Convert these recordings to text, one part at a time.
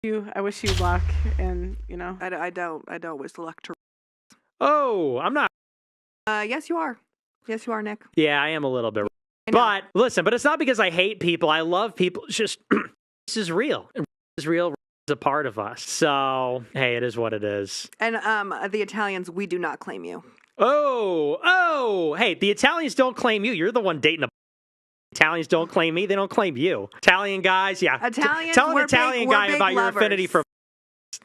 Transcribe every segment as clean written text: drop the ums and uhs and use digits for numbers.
I wish you luck, and I don't wish luck to. Oh, I'm not. Yes, you are. Yes, you are, Nick. Yeah, I am a little bit. But listen, but it's not because I hate people. I love people. It's just this is real. This is real. It's a part of us. So hey, it is what it is. And the Italians, we do not claim you. Oh, hey, the Italians don't claim you. You're the one dating a. Italians don't claim me. They don't claim you. Italian guys, yeah. Italians, tell an we're Italian big, guy we're about big your lovers. affinity for.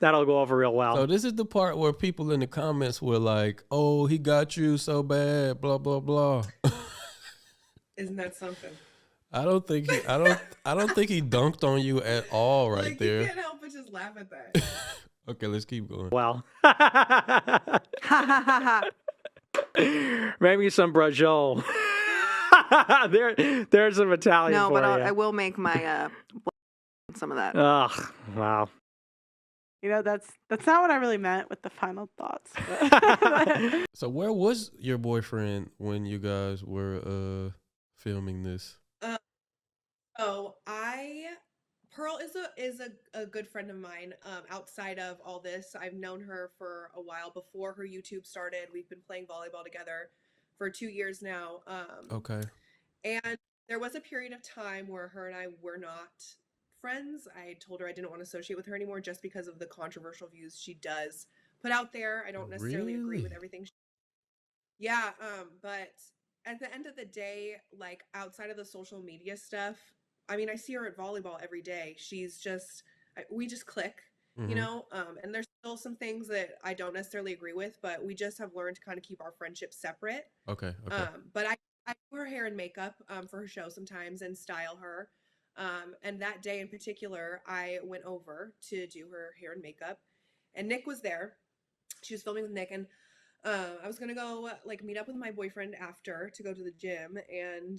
That'll go over real well. So this is the part where people in the comments were like, "Oh, he got you so bad," blah blah blah. Isn't that something? I don't think he dunked on you at all right there. You can't help but just laugh at that. Okay, let's keep going. Well, maybe some brajol. There's some Italian. No, for but you. I will make my some of that. Ugh, wow. That's not what I really meant with the final thoughts. So where was your boyfriend when you guys were filming this? Pearl is a good friend of mine. Outside of all this, I've known her for a while. Before her YouTube started, we've been playing volleyball together for 2 years now. Okay. And there was a period of time where her and I were not friends. I told her I didn't want to associate with her anymore just because of the controversial views she does put out there. I don't necessarily agree with everything. Yeah, but at the end of the day, like outside of the social media stuff, I mean, I see her at volleyball every day. We just click, you know, and there's still some things that I don't necessarily agree with, but we just have learned to kind of keep our friendship separate. Okay. But I do her hair and makeup for her show sometimes and style her. And that day in particular, I went over to do her hair and makeup, and Nick was there. She was filming with Nick, and I was gonna go like meet up with my boyfriend after to go to the gym, and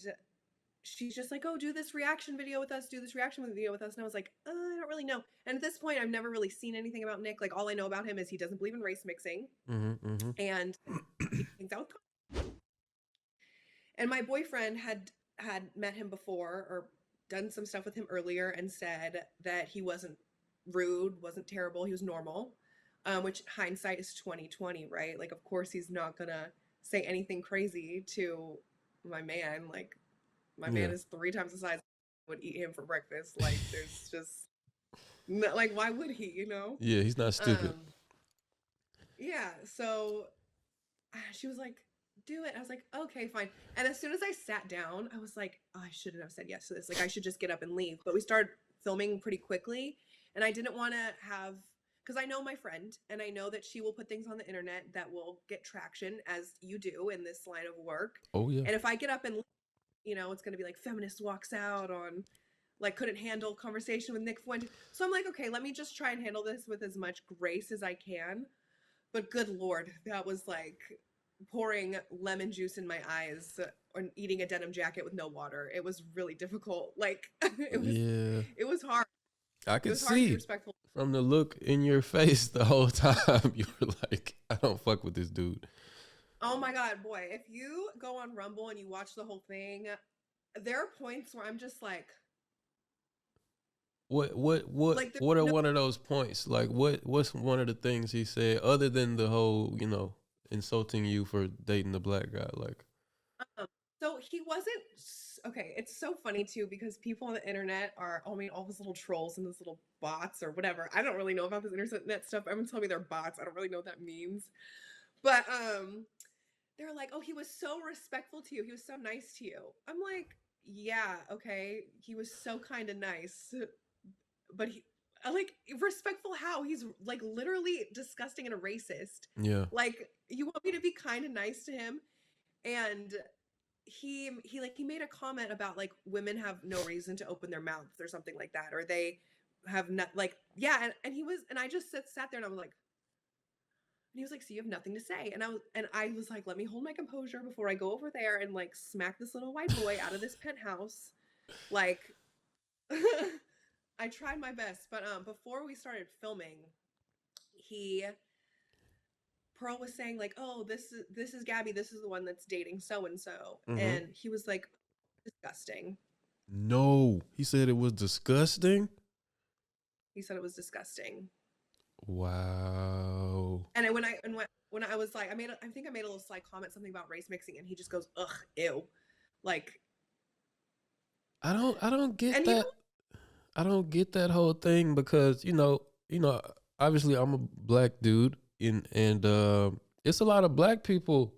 she's just like, "Oh, do this reaction video with us. Do this reaction video with us." And I was like, I don't really know. And at this point, I've never really seen anything about Nick. Like all I know about him is he doesn't believe in race mixing, and he hangs out with. And my boyfriend had met him before or done some stuff with him earlier and said that he wasn't rude, wasn't terrible, he was normal. Which hindsight is 2020, right? Like, of course, he's not gonna say anything crazy to my man. Like, my man is 3 times the size. I would eat him for breakfast. Like, there's just like, why would he? You know? Yeah, he's not stupid. Yeah. So she was like, "Do it." I was like, "Okay, fine." And as soon as I sat down, I was like, I shouldn't have said yes to this. Like, I should just get up and leave. But we started filming pretty quickly, and I didn't want to have. Because I know my friend, and I know that she will put things on the internet that will get traction, as you do in this line of work. Oh, yeah. And if I get up and, it's going to be like, feminist walks out on, like, couldn't handle conversation with Nick Fuentes. So I'm like, okay, let me just try and handle this with as much grace as I can. But good Lord, that was like pouring lemon juice in my eyes or eating a denim jacket with no water. It was really difficult. Like, it was hard. I could see from the look in your face the whole time. You were like, I don't fuck with this dude. Oh my God, boy. If you go on Rumble and you watch the whole thing, there are points where I'm just like, what are one of those points? Like what's one of the things he said other than the whole, insulting you for dating a black guy? Like, so he wasn't. Okay, it's so funny too because people on the internet are, all these little trolls and these little bots or whatever. I don't really know about this internet stuff. Everyone tell me they're bots. I don't really know what that means. But they're like, "Oh, he was so respectful to you. He was so nice to you." I'm like, yeah, okay. He was so kind of nice. But he, like, respectful how? He's like literally disgusting and a racist. Yeah. Like, you want me to be kind of nice to him? And he made a comment about like women have no reason to open their mouths or something like that, or they have not, like, yeah, and he was, and I just sat there and I was like, and he was like, "So you have nothing to say?" And I was like, let me hold my composure before I go over there and like smack this little white boy out of this penthouse. Like, I tried my best, but before we started filming, Pearl was saying like, "Oh, this is Gabby. This is the one that's dating so and so," and he was like, "Disgusting." No, he said it was disgusting. He said it was disgusting. Wow. And when I was like, I think I made a little slight comment, something about race mixing, and he just goes, ugh, ew. Like, I don't get and that. I don't get that whole thing because obviously I'm a black dude and it's a lot of black people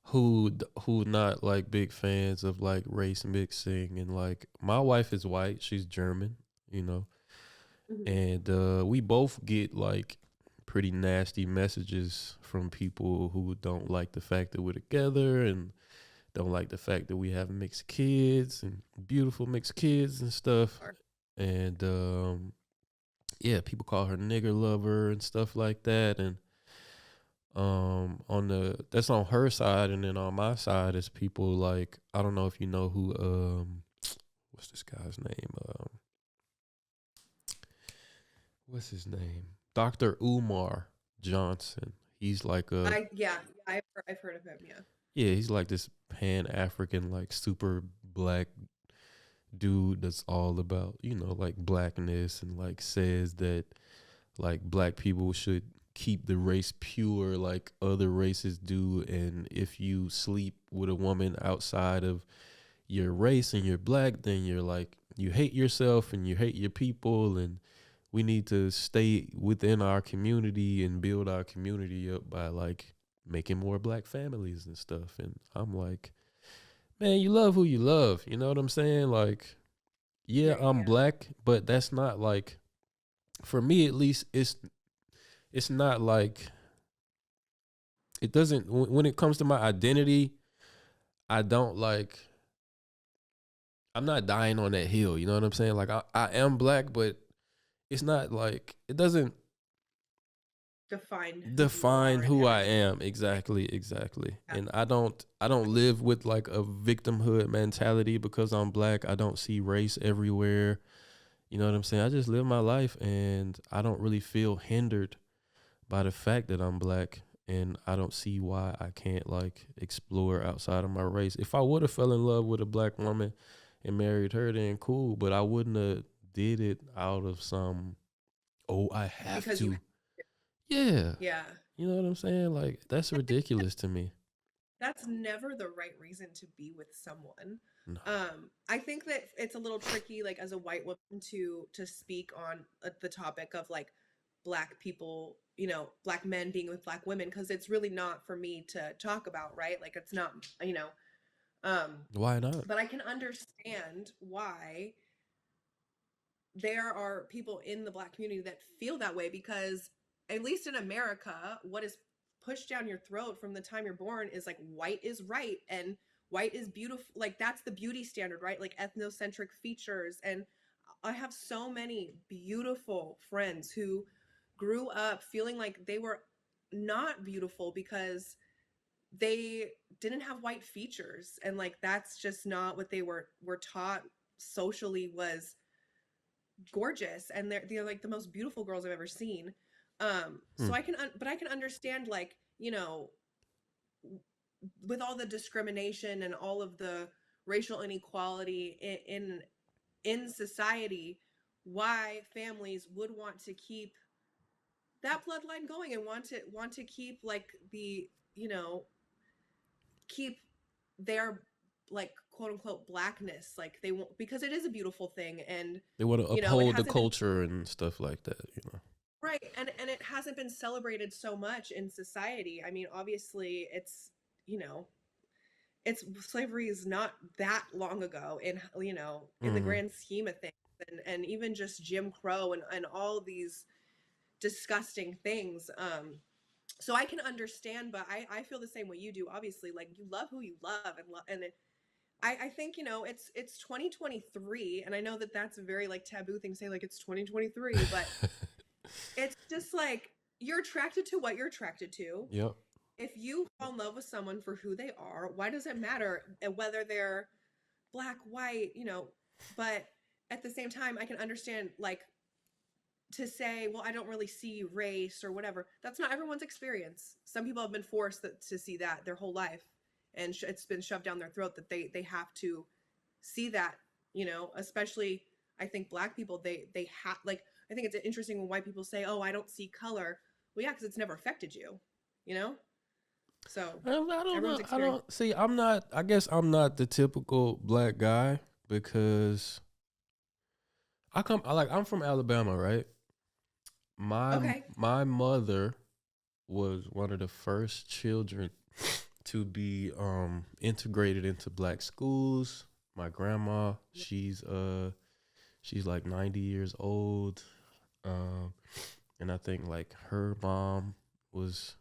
who not like big fans of like race mixing, and like my wife is white, she's German, you know, and we both get like pretty nasty messages from people who don't like the fact that we're together and don't like the fact that we have mixed kids and beautiful mixed kids and stuff. And yeah, people call her nigger lover and stuff like that. And that's on her side, and then on my side is people like, I don't know if you know who what's this guy's name? What's his name? Dr. Umar Johnson. He's like I've heard of him. Yeah. Yeah, he's like this Pan-African, like super black dude that's all about, like blackness, and like says that like black people should keep the race pure like other races do. And if you sleep with a woman outside of your race and you're black, then you're like, you hate yourself and you hate your people. And we need to stay within our community and build our community up by like making more black families and stuff. And I'm like, man, you love who you love. You know what I'm saying? Like, yeah, I'm black, but that's not like, for me at least, it's not like, it doesn't, when it comes to my identity, I don't like, I'm not dying on that hill. You know what I'm saying? Like, I am black, but it's not like, it doesn't define who I am. Exactly. Yeah. And I don't live with like a victimhood mentality because I'm black. I don't see race everywhere. You know what I'm saying? I just live my life, and I don't really feel hindered by the fact that I'm black, and I don't see why I can't like explore outside of my race. If I would have fell in love with a black woman and married her, then cool, but I wouldn't have did it out of some, I have Because to. Yeah. Yeah. You know what I'm saying? Like, that's ridiculous to me. That's never the right reason to be with someone. No. I think that it's a little tricky, like as a white woman, to speak on the topic of like black people, black men being with black women, because it's really not for me to talk about, right? Like it's not, Why not? but I can understand why there are people in the black community that feel that way, because at least in America, what is pushed down your throat from the time you're born is like white is right and white is beautiful. Like that's the beauty standard, right? Like ethnocentric features. And I have so many beautiful friends who grew up feeling like they were not beautiful because they didn't have white features, and like that's just not what they were taught socially was gorgeous, and they're like the most beautiful girls I've ever seen. So I can understand, like, with all the discrimination and all of the racial inequality in society, why families would want to keep that bloodline going and want to keep like the, keep their like quote unquote blackness, like they won't, because it is a beautiful thing, and They want to it uphold the hasn't been culture and stuff like that, right, and it hasn't been celebrated so much in society. I mean, obviously it's, it's slavery is not that long ago in, in the grand scheme of things, and even just Jim Crow and all these disgusting things. So I can understand, but I feel the same way you do. Obviously, like you love who you love, and I think, it's 2023, and I know that that's a very like taboo thing to say, like it's 2023, but it's just like you're attracted to what you're attracted to. Yep. If you fall in love with someone for who they are, why does it matter whether they're black, white, But at the same time, I can understand, like, to say, well, I don't really see race or whatever. That's not everyone's experience. Some people have been forced to see that their whole life, and it's been shoved down their throat that they have to see that, especially I think black people, they have, like, I think it's interesting when white people say, "Oh, I don't see color." Well, yeah, because it's never affected you, you know. So I don't everyone's know. experience. See. I'm not. I guess I'm not the typical black guy because I'm from Alabama, right? Okay. My mother was one of the first children to be integrated into black schools. My grandma, she's like 90 years old. Um and I think like her mom was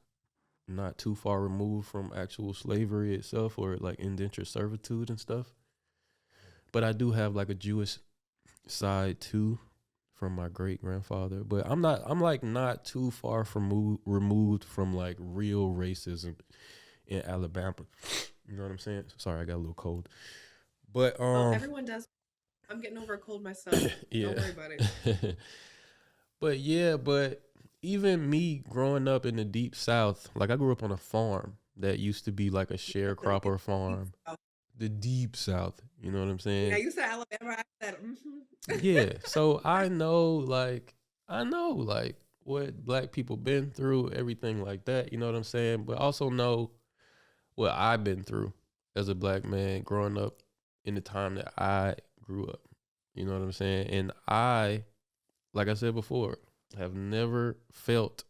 not too far removed from actual slavery itself or like indentured servitude and stuff. But I do have like a Jewish side too from my great grandfather. But I'm like not too far from removed from like real racism in Alabama. You know what I'm saying? Sorry, I got a little cold. But Well, everyone does. I'm getting over a cold myself. yeah. Don't worry about it. but even me growing up in the deep south, like I grew up on a farm that used to be like a sharecropper farm. The deep south, you know what I'm saying? Yeah, you said Alabama. I said, Yeah. So I know like what black people been through, everything like that, you know what I'm saying? But also know what I've been through as a black man growing up in the time that I grew up. You know what I'm saying? And I, like I said before, have never felt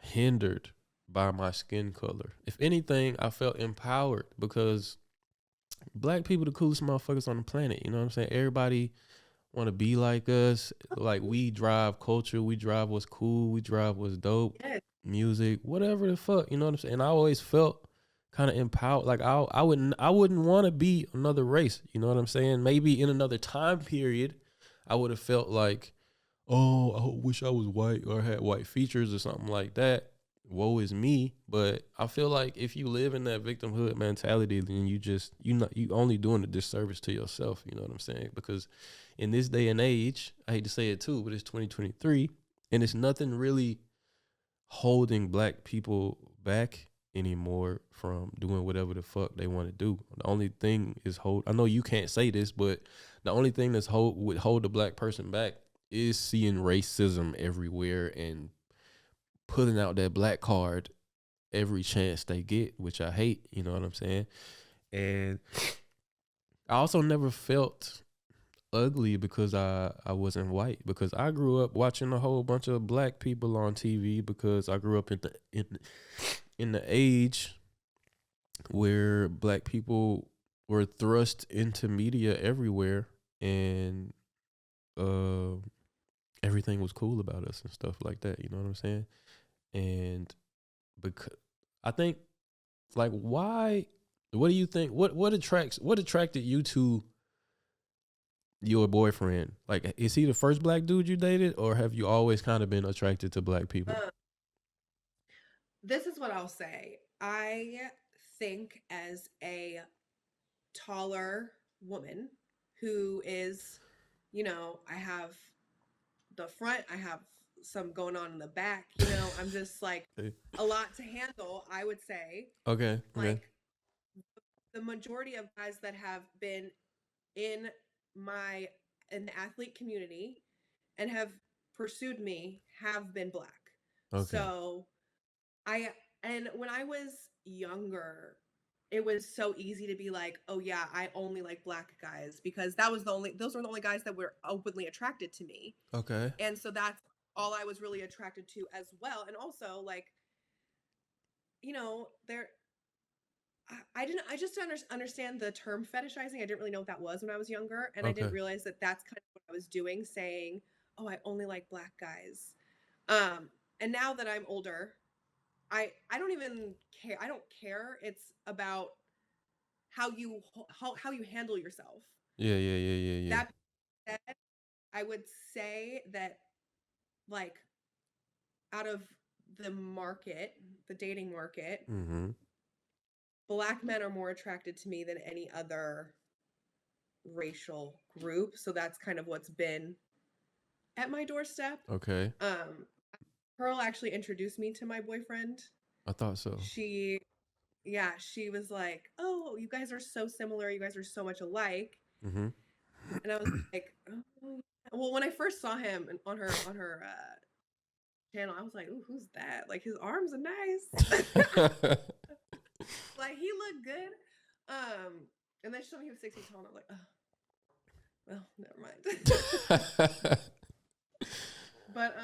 hindered by my skin color. If anything, I felt empowered because black people the coolest motherfuckers on the planet. You know what I'm saying? Everybody want to be like us. Like we drive culture. We drive what's cool. We drive what's dope. yes. Music, whatever the fuck. You know what I'm saying? And I always felt kind of empowered. Like I wouldn't want to be another race. You know what I'm saying? Maybe in another time period, I would have felt like, oh, I wish I was white or had white features or something like that. Woe is me. But I feel like if you live in that victimhood mentality, then you only doing a disservice to yourself. You know what I'm saying? Because in this day and age, I hate to say it too, but it's 2023, and it's nothing really holding black people back anymore from doing whatever the fuck they want to do. The only thing is I know you can't say this, but the only thing would hold the black person back is seeing racism everywhere and putting out that black card every chance they get, which I hate, you know what I'm saying? And I also never felt ugly because I wasn't white, because I grew up watching a whole bunch of black people on TV, because I grew up in the age where black people were thrust into media everywhere, and everything was cool about us and stuff like that. You know what I'm saying? And because I think, like, why? What do you think? What attracted you to your boyfriend? Like, is he the first black dude you dated, or have you always kind of been attracted to black people? This is what I'll say. I think as a taller woman who is, I have the front, I have some going on in the back, I'm just like a lot to handle, I would say. Okay. Like the majority of guys that have been in the athlete community and have pursued me have been black. Okay. So and when I was younger, it was so easy to be like, oh yeah, I only like black guys, because those were the only guys that were openly attracted to me. Okay. And so that's all I was really attracted to as well. And also, like, I just understand the term fetishizing. I didn't really know what that was when I was younger. And I didn't realize that that's kind of what I was doing, saying, oh, I only like black guys. And now that I'm older, I don't even care. I don't care. It's about how you handle yourself. Yeah. That being said, I would say that, like, out of the dating market, Mm-hmm. black men are more attracted to me than any other racial group. So that's kind of what's been at my doorstep. Okay. Pearl actually introduced me to my boyfriend. I thought so. She was like, oh, you guys are so similar. You guys are so much alike. Mm-hmm. And I was like, oh, Well, when I first saw him on her channel, I was like, "Ooh, who's that?" Like his arms are nice. Like he looked good. And then she told me he was 6 feet tall, and I'm like, oh, well, never mind. But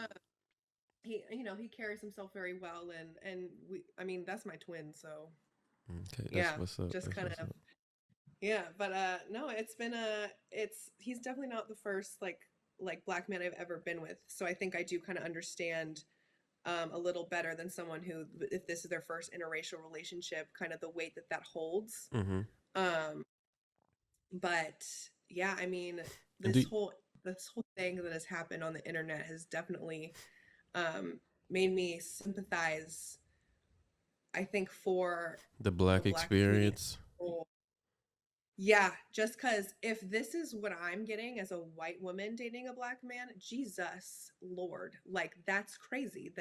he carries himself very well, and I mean, that's my twin, so Okay, that's yeah, what's up. just That's kind what's of up. yeah. But no, he's definitely not the first like black man I've ever been with, so I think I do kind of understand a little better than someone who, if this is their first interracial relationship, kind of the weight that holds. Mm-hmm. Um, but yeah, I mean, And this whole thing that has happened on the internet has definitely made me sympathize, I think, for the the black black community. experience. Yeah, just because if this is what I'm getting as a white woman dating a black man, Jesus Lord, like that's crazy.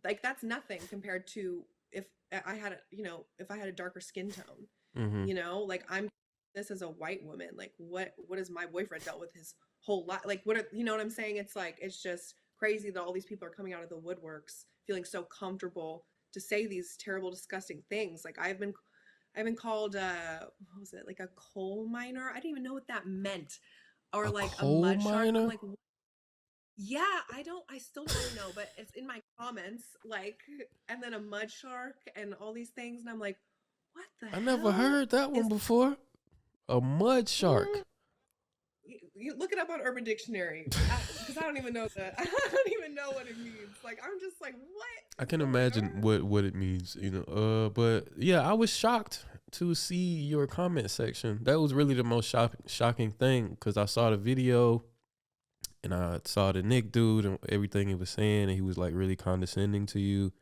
That's nothing compared to if I had if I had a darker skin tone. Mm-hmm. Like I'm this as a white woman, like what has my boyfriend dealt with his whole life? Like you know what I'm saying? It's like it's just crazy that all these people are coming out of the woodworks feeling so comfortable to say these terrible, disgusting things. Like I've been called what was it, like a coal miner? I didn't even know what that meant. Or A like a coal mud shark. I'm miner? like, yeah, I still don't really know, but it's in my comments, like, and then a mud shark and all these things, and I'm like, what the I never hell heard that one is before. A mud shark. you look it up on Urban Dictionary, because I don't even know I don't even know what it means. Like I'm just like, what? I can imagine what it means, but yeah, I was shocked to see your comment section. That was really the most shocking thing, because I saw the video and I saw the Nick dude and everything he was saying, and he was like really condescending to you.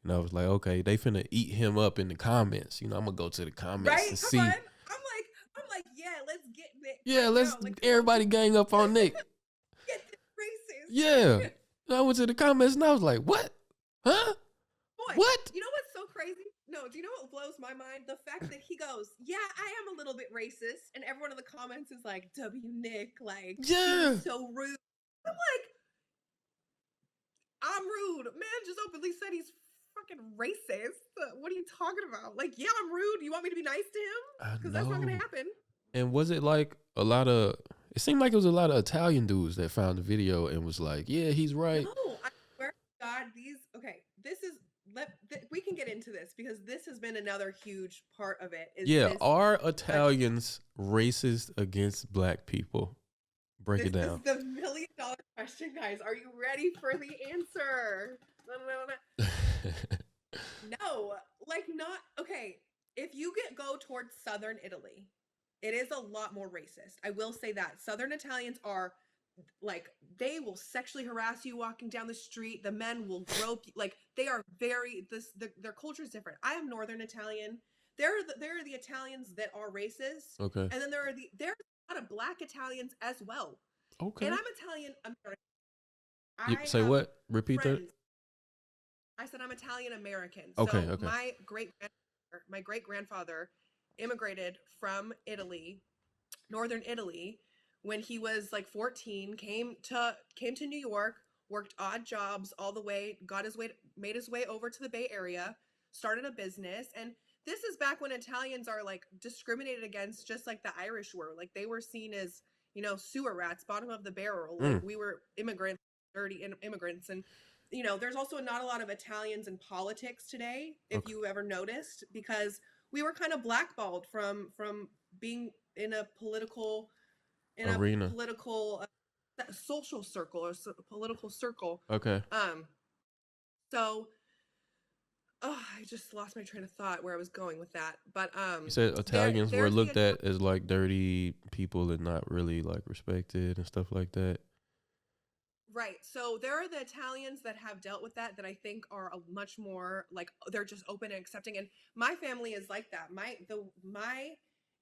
And I was like, okay, they finna eat him up in the comments. I'm gonna go to the comments Right? and Come on. see. I'm like, yeah, let's get Nick Yeah, right let's now. Like, come on, everybody gang up on Nick. get this racist. Yeah. And I went to the comments and I was like, what? Huh? Boy, What? you know what's so crazy? No, do you know what blows my mind? The fact that he goes, yeah, I am a little bit racist. And everyone in the comments is like, W Nick, like, he Yeah. was so rude. I'm like, I'm rude. Man just openly said he's fucking racist. What are you talking about? Like, yeah, I'm rude. You want me to be nice to him? I Because that's not going know. to happen. And was it like it seemed like it was a lot of Italian dudes that found the video and was like, yeah, he's right. No, I swear to God, we can get into this because this has been another huge part of it. Are Italians racist against black people? Break it down. This is the $1 million question, guys. Are you ready for the answer? No, like not okay. If you go towards southern Italy, it is a lot more racist. I will say that. Southern Italians are like, they will sexually harass you walking down the street. The men will grope you. Like they are their culture is different. I am Northern Italian. There are the Italians that are racist. Okay. And then there's a lot of black Italians as well. Okay. And I'm Italian American. Say what? Repeat that. I said I'm Italian American. Okay, so okay. my great grandfather immigrated from Italy, northern Italy, when he was like 14, came to New York, worked odd jobs all the way, made his way over to the Bay Area, started a business. And this is back when Italians are like discriminated against, just like the Irish were. Like they were seen as, sewer rats, bottom of the barrel. Like we were immigrants, dirty immigrants. And there's also not a lot of Italians in politics today, if you ever noticed, because we were kind of blackballed from being in a political arena, social circle or political circle. Okay. So, I just lost my train of thought where I was going with that. But you said Italians were looked at as like dirty people and not really like respected and stuff like that. Right. So there are the Italians that have dealt with that I think are a much more like, they're just open and accepting. And my family is like that. My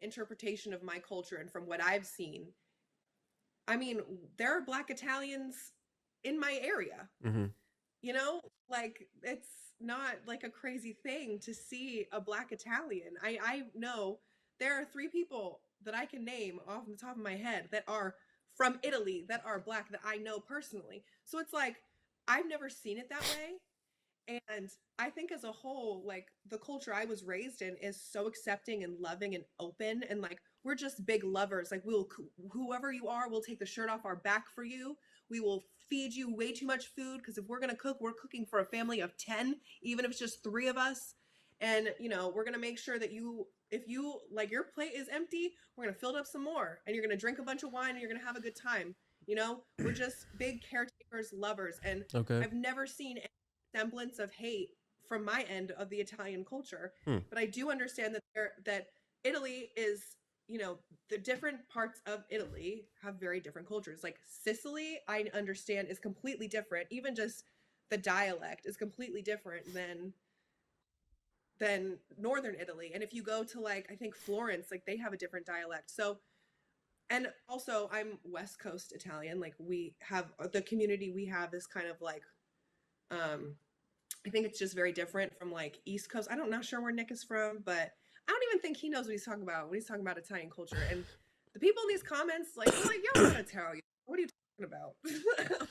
interpretation of my culture and from what I've seen, I mean, there are black Italians in my area. Mm-hmm. Like it's not like a crazy thing to see a black Italian. I know there are 3 people that I can name off the top of my head that are from Italy that are Black that I know personally. So it's like, I've never seen it that way. And I think as a whole, like the culture I was raised in is so accepting and loving and open. And like, we're just big lovers. Like whoever you are, we'll take the shirt off our back for you. We will feed you way too much food. Cause if we're going to cook, we're cooking for a family of 10, even if it's just 3 of us. And we're going to make sure that if you like your plate is empty, we're going to fill it up some more and you're going to drink a bunch of wine and you're going to have a good time. We're just big caretakers, lovers. And Okay. I've never seen any semblance of hate from my end of the Italian culture. But I do understand that Italy is, the different parts of Italy have very different cultures. Like Sicily, I understand, is completely different. Even just the dialect is completely different than Northern Italy. And if you go to like, I think Florence, like they have a different dialect. So, and also I'm West Coast Italian. Like we have the community we have is kind of like, I think it's just very different from like East Coast. Not sure where Nick is from, but I don't even think he knows what he's talking about when he's talking about Italian culture. And the people in these comments, like, y'all not Italian. What are you talking about?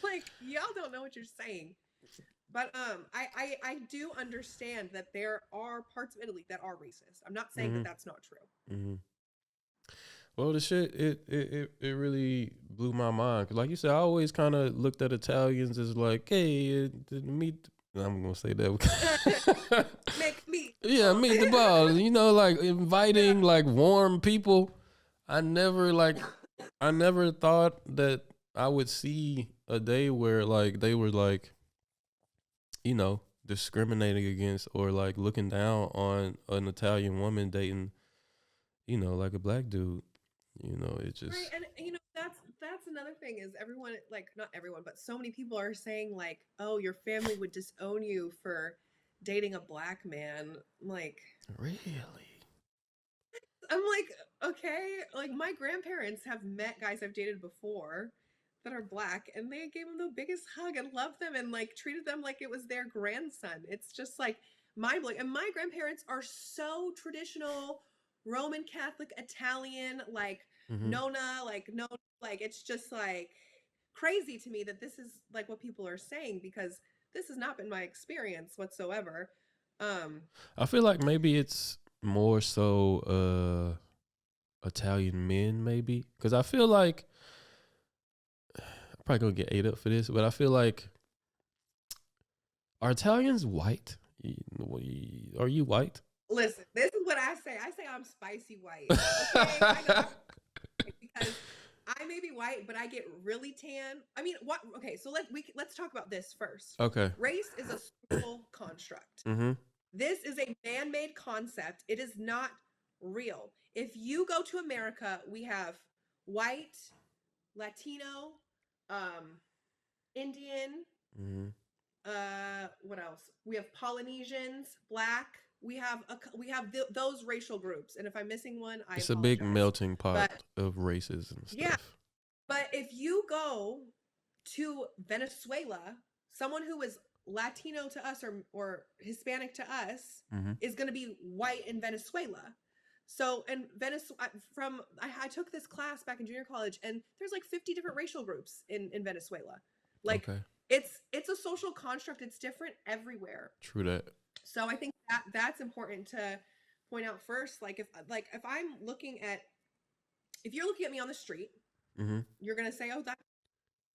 Like, y'all don't know what you're saying. But I do understand that there are parts of Italy that are racist. I'm not saying that that's not true. Mm-hmm. Well, the shit, it really blew my mind. 'Cause like you said, I always kind of looked at Italians as like, hey, meet. I'm gonna say that. Meet. Yeah, meet the balls. Like inviting like warm people. I never thought that I would see a day where like they were like, discriminating against or like looking down on an Italian woman dating, like a Black dude. It just right. And that's another thing is everyone, like not everyone, but so many people are saying like, oh, your family would disown you for dating a Black man. Like, really. I'm like, okay, like my grandparents have met guys I've dated before that are Black and they gave them the biggest hug and loved them and like treated them like it was their grandson. It's just like mind-blowing. And my grandparents are so traditional Roman Catholic Italian, like Nona, like no, like it's just like crazy to me that this is like what people are saying because this has not been my experience whatsoever. I feel like maybe it's more so Italian men, maybe, because I feel like I'm probably gonna get ate up for this, but I feel like are Italians white? Are you white? Listen, this is what I say. I say I'm spicy white. Okay, I know because I may be white, but I get really tan. I mean, what? Okay, so let's talk about this first. Okay. Race is a social construct. This is a man-made concept. It is not real. If you go to America, we have white, Latino, Indian. What else? We have Polynesians, Black. We have those racial groups. And if I'm missing one, it's a big melting pot of races and stuff. Yeah. But if you go to Venezuela, someone who is Latino to us or Hispanic to us is going to be white in Venezuela. So in Venezuela, I took this class back in junior college, and there's like 50 different racial groups in Venezuela. Like it's a social construct. It's different everywhere. True that. So I think that's important to point out first. Like if I'm looking at, if you're looking at me on the street, you're gonna say, oh, that's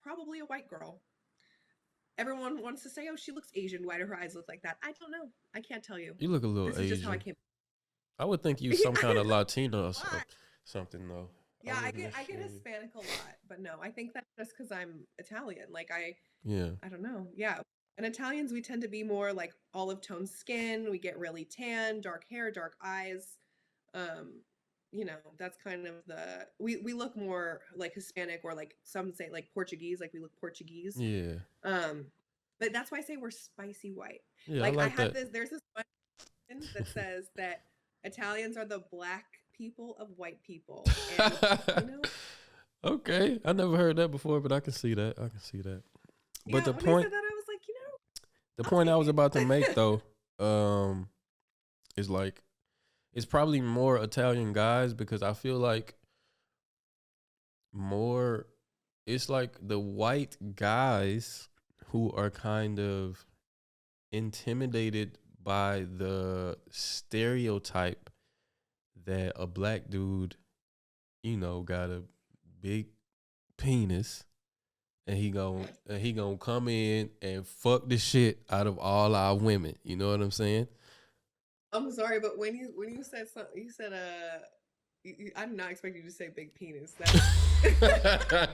probably a white girl. Everyone wants to say, oh, she looks Asian. Why do her eyes look like that? I don't know. I can't tell you. You look a little Asian. This is just how I came. I would think you some kind of Latino or something though. Yeah, I get Hispanic a lot, but no, I think that's just because I'm Italian. Like I don't know. Yeah. And Italians, we tend to be more like olive tone skin. We get really tan, dark hair, dark eyes. That's kind of we look more like Hispanic or like some say like Portuguese, like we look Portuguese. Yeah. But that's why I say we're spicy white. Yeah, like I that. have there's this one that says that Italians are the Black people of white people. And, Okay. I never heard that before, but I can see that. But the when point I said that, I was like, the point I was about to make though, is like it's probably more Italian guys because I feel like more it's like the white guys who are kind of intimidated by the stereotype that a black dude, got a big penis and he gonna come in and fuck the shit out of all our women. You know what I'm saying? I'm sorry, but when you said something, you said I did not expect you to say big penis. That